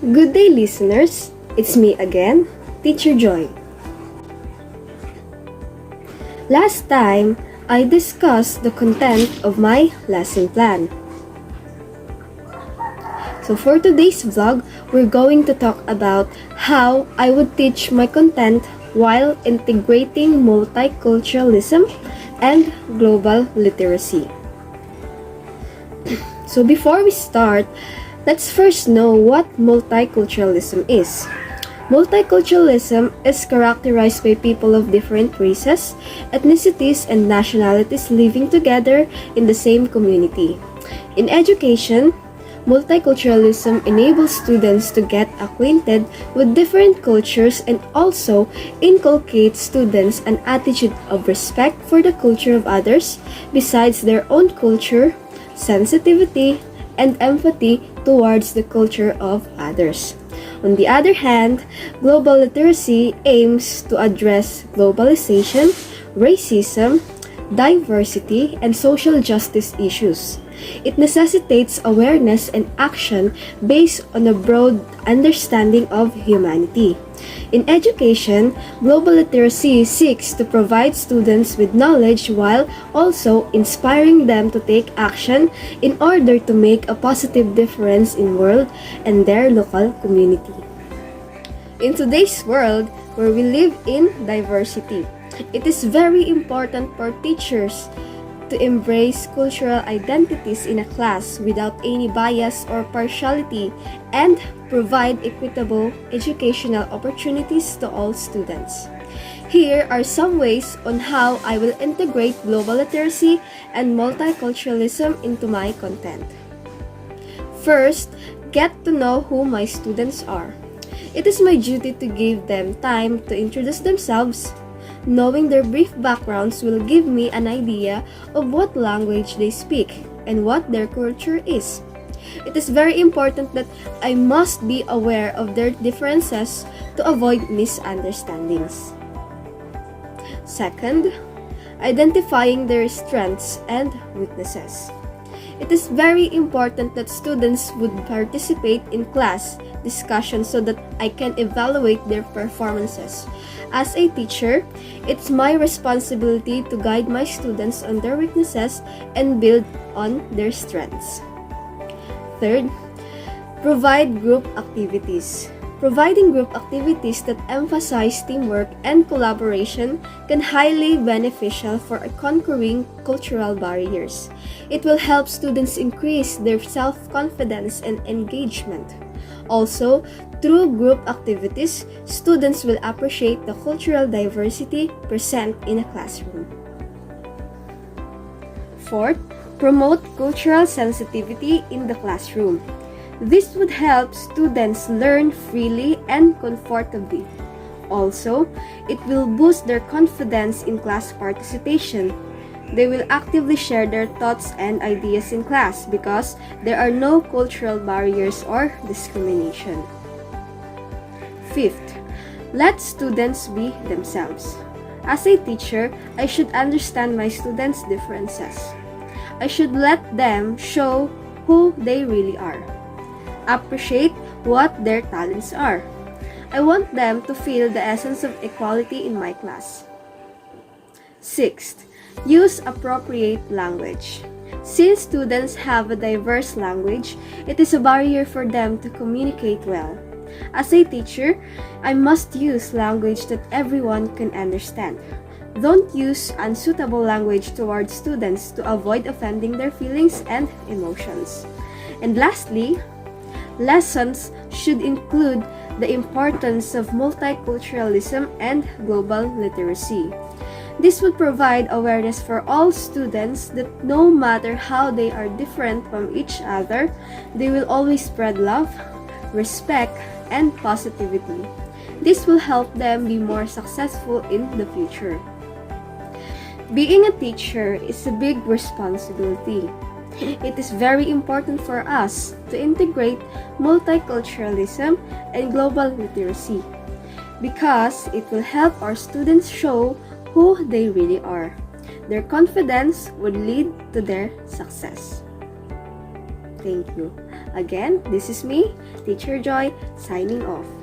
Good day, listeners. It's me again, Teacher Joy. Last time, I discussed the content of my lesson plan. So for today's vlog, we're going to talk about how I would teach my content while integrating multiculturalism and global literacy. So before we start, let's first know what multiculturalism is. Multiculturalism is characterized by people of different races, ethnicities, and nationalities living together in the same community. In education, multiculturalism enables students to get acquainted with different cultures and also inculcates students an attitude of respect for the culture of others besides their own culture, sensitivity, and empathy towards the culture of others. On the other hand, global literacy aims to address globalization, racism, diversity, and social justice issues. It necessitates awareness and action based on a broad understanding of humanity. In education, global literacy seeks to provide students with knowledge while also inspiring them to take action in order to make a positive difference in the world and their local community. In today's world, where we live in diversity, it is very important for teachers to embrace cultural identities in a class without any bias or partiality and provide equitable educational opportunities to all students. Here are some ways on how I will integrate global literacy and multiculturalism into my content. First, get to know who my students are. It is my duty to give them time to introduce themselves. Knowing their brief backgrounds will give me an idea of what language they speak and what their culture is. It is very important that I must be aware of their differences to avoid misunderstandings. Second, identifying their strengths and weaknesses. It is very important that students would participate in class discussions so that I can evaluate their performances. As a teacher, it's my responsibility to guide my students on their weaknesses and build on their strengths. Third, provide group activities. Providing group activities that emphasize teamwork and collaboration can highly beneficial for conquering cultural barriers. It will help students increase their self-confidence and engagement. Also, through group activities, students will appreciate the cultural diversity present in a classroom. Fourth, promote cultural sensitivity in the classroom. This would help students learn freely and comfortably. Also, it will boost their confidence in class participation. They will actively share their thoughts and ideas in class because there are no cultural barriers or discrimination. Fifth, let students be themselves. As a teacher, I should understand my students' differences. I should let them show who they really are. Appreciate what their talents are. I want them to feel the essence of equality in my class. Sixth, use appropriate language. Since students have a diverse language, it is a barrier for them to communicate well. As a teacher, I must use language that everyone can understand. Don't use unsuitable language towards students to avoid offending their feelings and emotions. And lastly, lessons should include the importance of multiculturalism and global literacy. This would provide awareness for all students that no matter how they are different from each other, they will always spread love, respect, and positivity. This will help them be more successful in the future. Being a teacher is a big responsibility. It is very important for us to integrate multiculturalism and global literacy because it will help our students show who they really are. Their confidence would lead to their success. Thank you. Again, this is me, Teacher Joy, signing off.